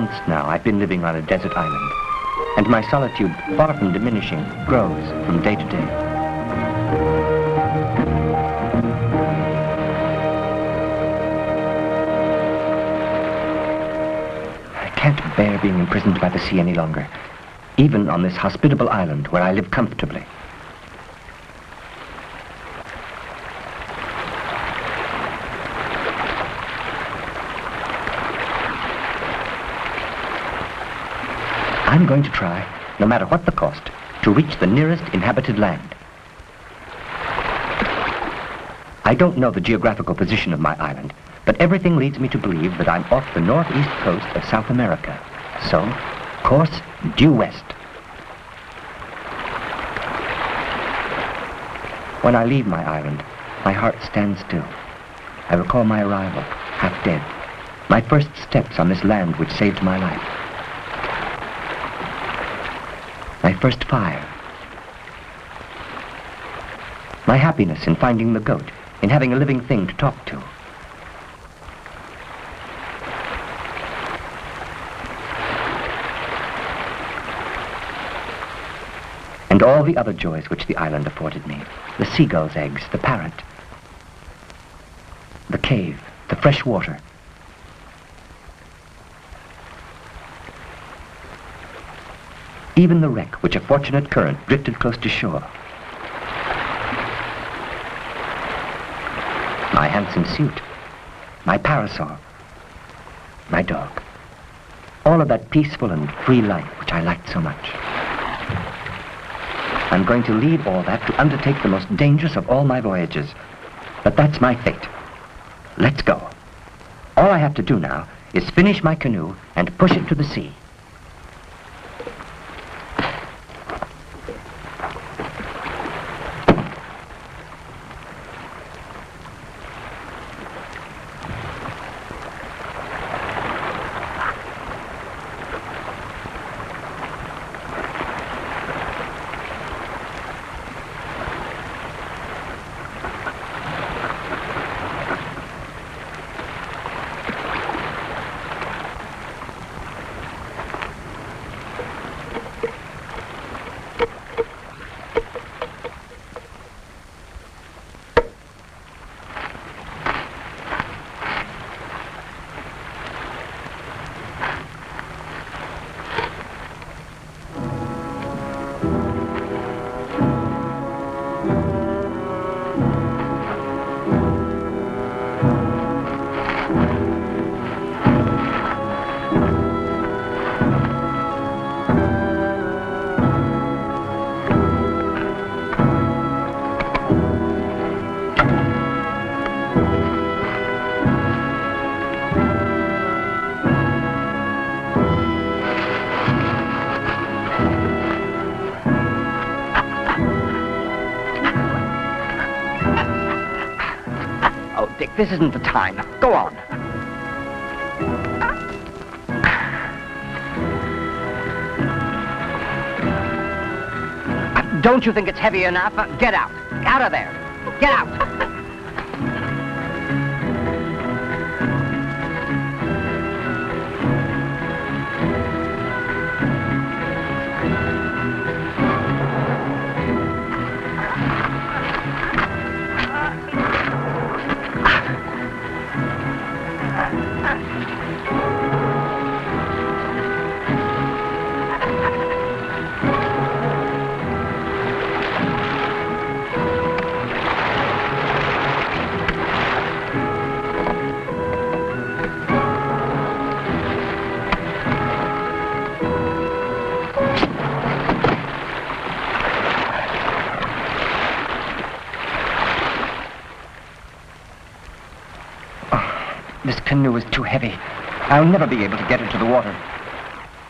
months now I've been living on a desert island, and my solitude, far from diminishing, grows from day to day. I can't bear being imprisoned by the sea any longer, even on this hospitable island where I live comfortably. I'm going to try, no matter what the cost, to reach the nearest inhabited land. I don't know the geographical position of my island, but everything leads me to believe that I'm off the northeast coast of South America. So, course due west. When I leave my island, my heart stands still. I recall my arrival, half dead, my first steps on this land which saved my life. My first fire. My happiness in finding the goat, in having a living thing to talk to. And all the other joys which the island afforded me. The seagull's eggs, the parrot, the cave, the fresh water. Even the wreck which a fortunate current drifted close to shore. My handsome suit, my parasol, my dog. All of that peaceful and free life which I liked so much. I'm going to leave all that to undertake the most dangerous of all my voyages. But that's my fate. Let's go. All I have to do now is finish my canoe and push it to the sea. This isn't the time. Now, go on. Don't you think it's heavy enough? Get out. Out of there. Get out. This canoe is too heavy. I'll never be able to get into the water.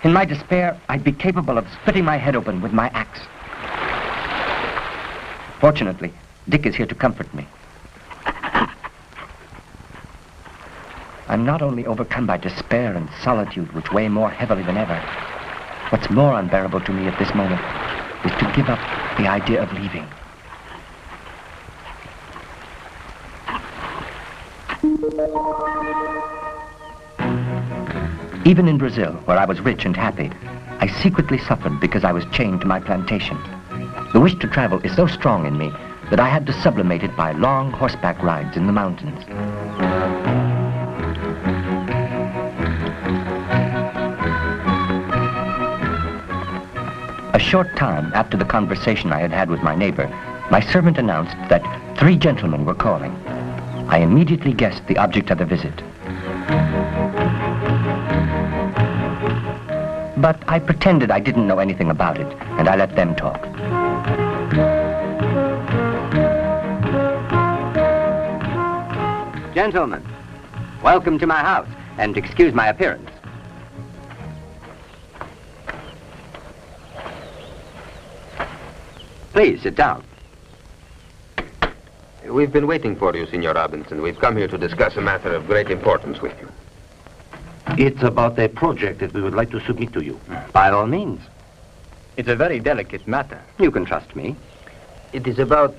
In my despair, I'd be capable of splitting my head open with my axe. Fortunately, Dick is here to comfort me. I'm not only overcome by despair and solitude, which weigh more heavily than ever. What's more unbearable to me at this moment is to give up the idea of leaving. Even in Brazil, where I was rich and happy, I secretly suffered because I was chained to my plantation. The wish to travel is so strong in me that I had to sublimate it by long horseback rides in the mountains. A short time after the conversation I had had with my neighbor, my servant announced that 3 gentlemen were calling. I immediately guessed the object of the visit. But I pretended I didn't know anything about it, and I let them talk. Gentlemen, welcome to my house, and excuse my appearance. Please, sit down. We've been waiting for you, Signor Robinson. We've come here to discuss a matter of great importance with you. It's about a project that we would like to submit to you. By all means. It's a very delicate matter. You can trust me. It is about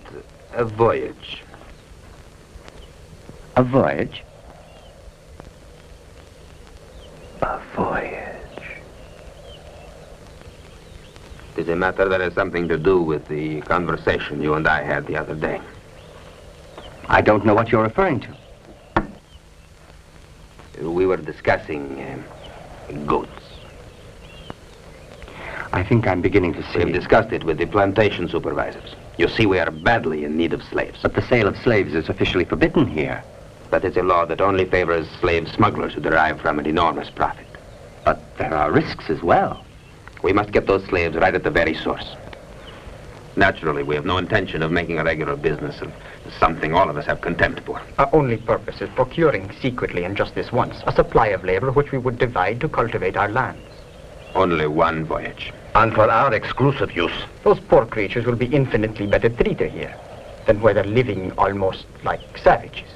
a voyage. A voyage? A voyage. It is a matter that has something to do with the conversation you and I had the other day. I don't know what you're referring to. We were discussing goats. I think I'm beginning to see. We've discussed it with the plantation supervisors. You see, we are badly in need of slaves. But the sale of slaves is officially forbidden here. But it's a law that only favors slave smugglers who derive from it enormous profit. But there are risks as well. We must get those slaves right at the very source. Naturally, we have no intention of making a regular business of something all of us have contempt for. Our only purpose is procuring secretly and just this once a supply of labor which we would divide to cultivate our lands. Only one voyage. And for our exclusive use. Those poor creatures will be infinitely better treated here than where they're living almost like savages.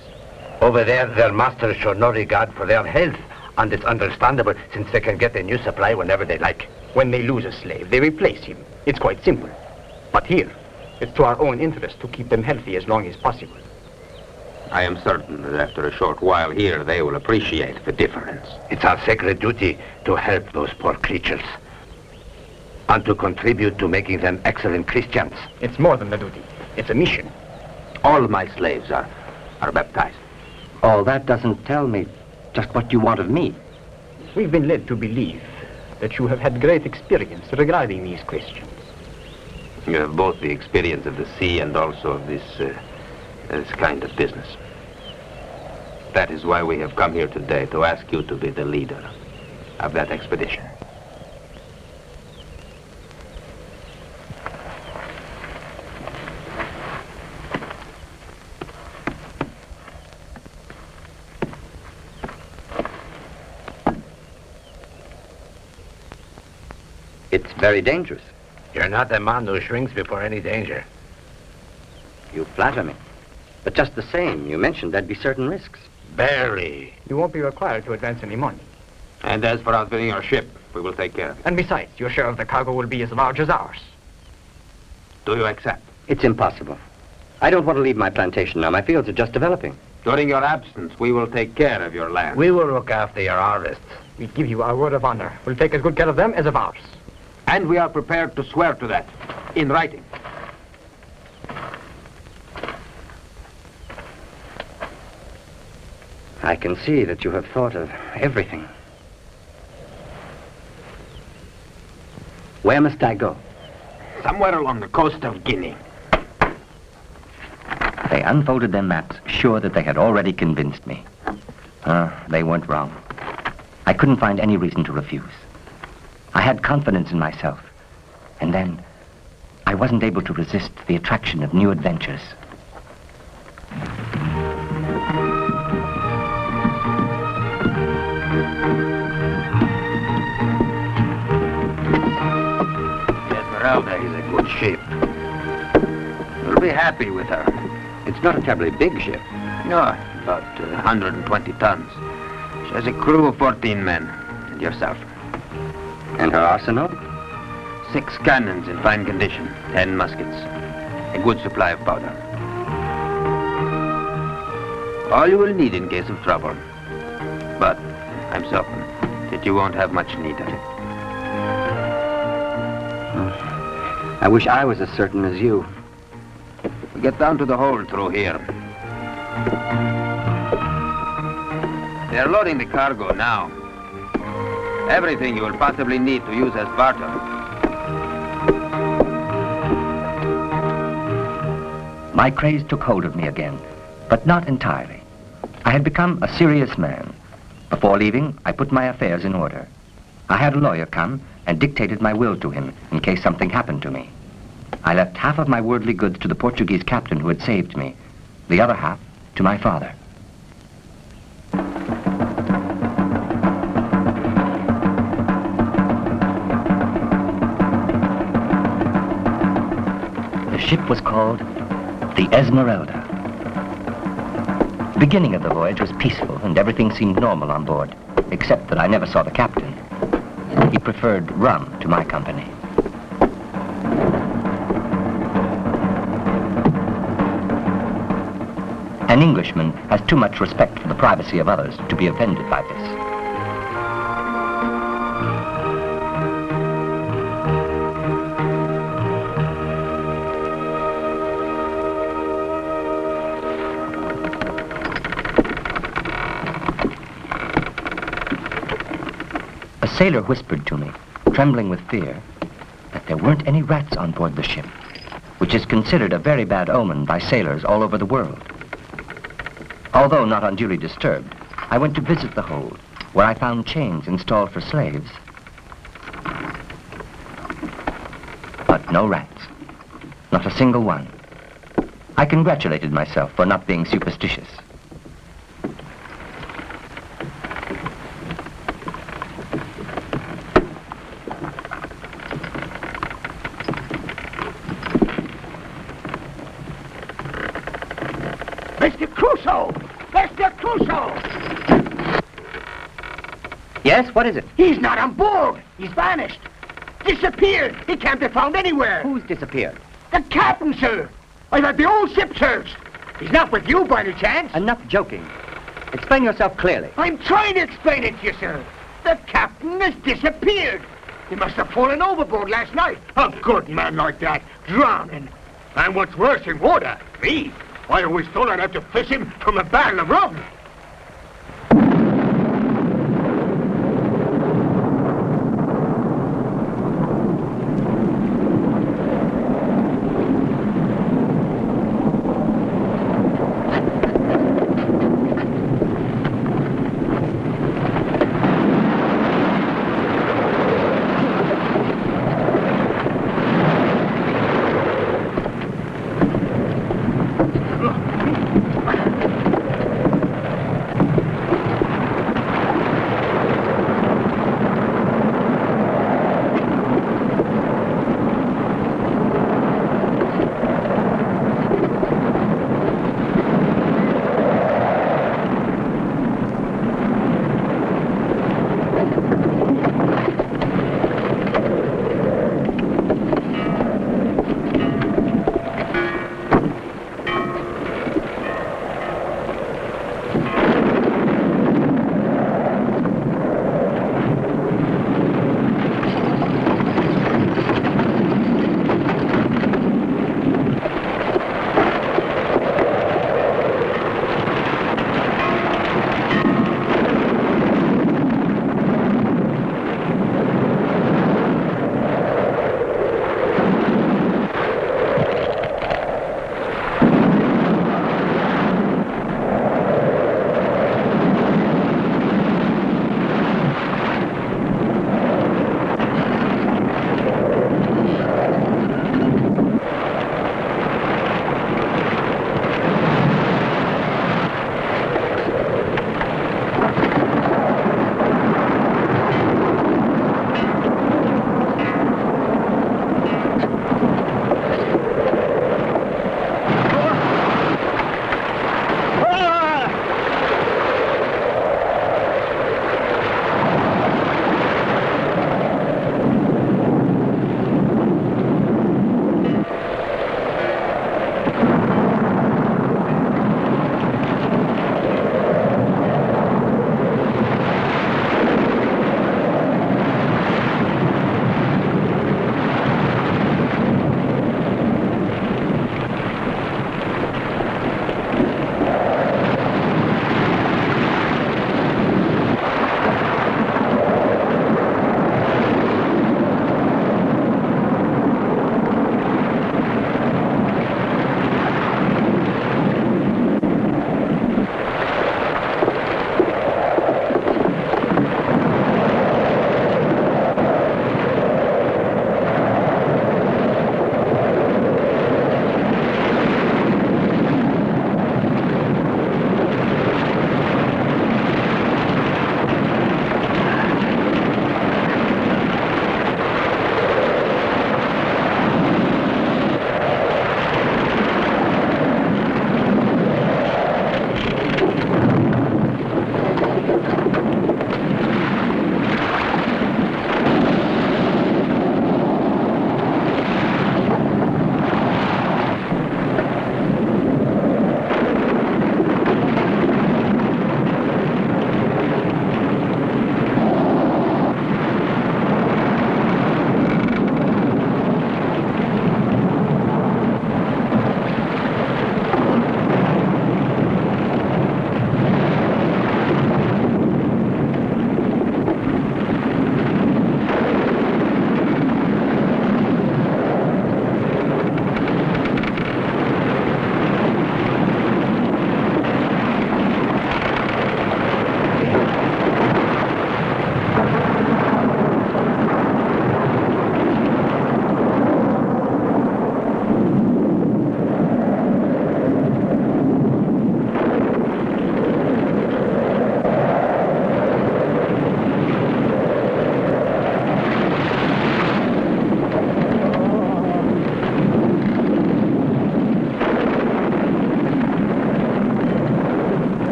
Over there, their masters show no regard for their health. And it's understandable since they can get a new supply whenever they like. When they lose a slave, they replace him. It's quite simple. But here, it's to our own interest to keep them healthy as long as possible. I am certain that after a short while here, they will appreciate the difference. It's our sacred duty to help those poor creatures. And to contribute to making them excellent Christians. It's more than a duty. It's a mission. All my slaves are baptized. All that doesn't tell me just what you want of me. We've been led to believe that you have had great experience regarding these questions. You have both the experience of the sea and also of this kind of business. That is why we have come here today, to ask you to be the leader of that expedition. It's very dangerous. You're not a man who shrinks before any danger. You flatter me. But just the same, you mentioned there'd be certain risks. Barely. You won't be required to advance any money. And as for outfitting our ship, we will take care of it. And besides, your share of the cargo will be as large as ours. Do you accept? It's impossible. I don't want to leave my plantation now. My fields are just developing. During your absence, we will take care of your land. We will look after your harvests. We give you our word of honor. We'll take as good care of them as of ours. And we are prepared to swear to that in writing. I can see that you have thought of everything. Where must I go? Somewhere along the coast of Guinea. They unfolded their maps, sure that they had already convinced me. They weren't wrong. I couldn't find any reason to refuse. I had confidence in myself. And then, I wasn't able to resist the attraction of new adventures. Esmerelda is a good ship. We'll be happy with her. It's not a terribly big ship. No, about 120 tons. She has a crew of 14 men, and yourself. And her arsenal? 6 cannons in fine condition, 10 muskets, a good supply of powder. All you will need in case of trouble. But I'm certain that But you won't have much need of it. I wish I was as certain as you. We get down to the hold through here. They're loading the cargo now. Everything you will possibly need to use as barter. My craze took hold of me again, but not entirely. I had become a serious man. Before leaving, I put my affairs in order. I had a lawyer come and dictated my will to him in case something happened to me. I left half of my worldly goods to the Portuguese captain who had saved me, the other half to my father. The ship was called the Esmerelda. The beginning of the voyage was peaceful and everything seemed normal on board, except that I never saw the captain. He preferred rum to my company. An Englishman has too much respect for the privacy of others to be offended by this. A sailor whispered to me, trembling with fear, that there weren't any rats on board the ship, which is considered a very bad omen by sailors all over the world. Although not unduly disturbed, I went to visit the hold, where I found chains installed for slaves. But no rats. Not a single one. I congratulated myself for not being superstitious. Mr. Crusoe! Mr. Crusoe! Yes, what is it? He's not on board! He's vanished! Disappeared! He can't be found anywhere! Who's disappeared? The captain, sir! I've had the whole ship searched! He's not with you by any chance! Enough joking. Explain yourself clearly. I'm trying to explain it to you, sir! The captain has disappeared! He must have fallen overboard last night! A good man like that, drowning! And what's worse in water, me! I always thought I'd have to fish him from a barrel of rum!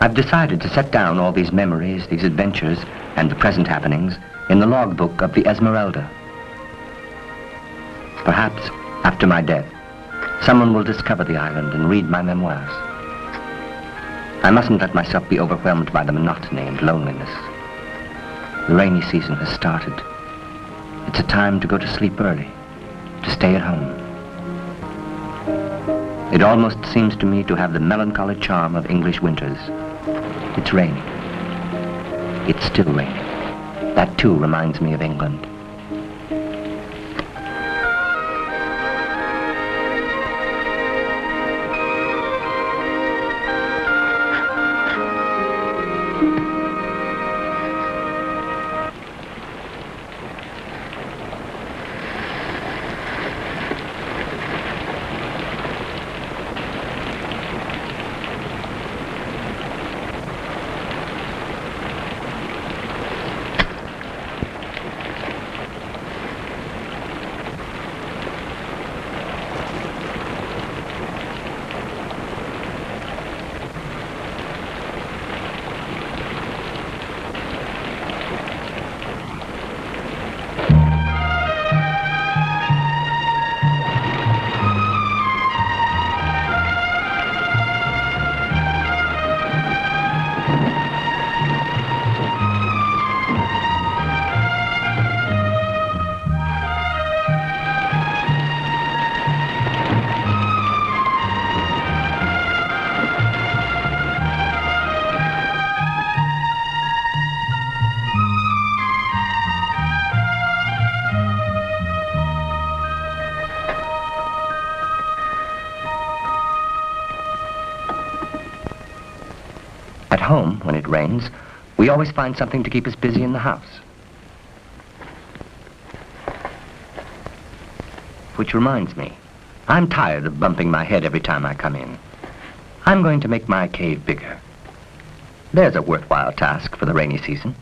I've decided to set down all these memories, these adventures, and the present happenings in the logbook of the Esmerelda. Perhaps, after my death, someone will discover the island and read my memoirs. I mustn't let myself be overwhelmed by the monotony and loneliness. The rainy season has started. It's a time to go to sleep early, to stay at home. It almost seems to me to have the melancholy charm of English winters. It's raining. It's still raining. That too reminds me of England. At home, when it rains, we always find something to keep us busy in the house. Which reminds me, I'm tired of bumping my head every time I come in. I'm going to make my cave bigger. There's a worthwhile task for the rainy season.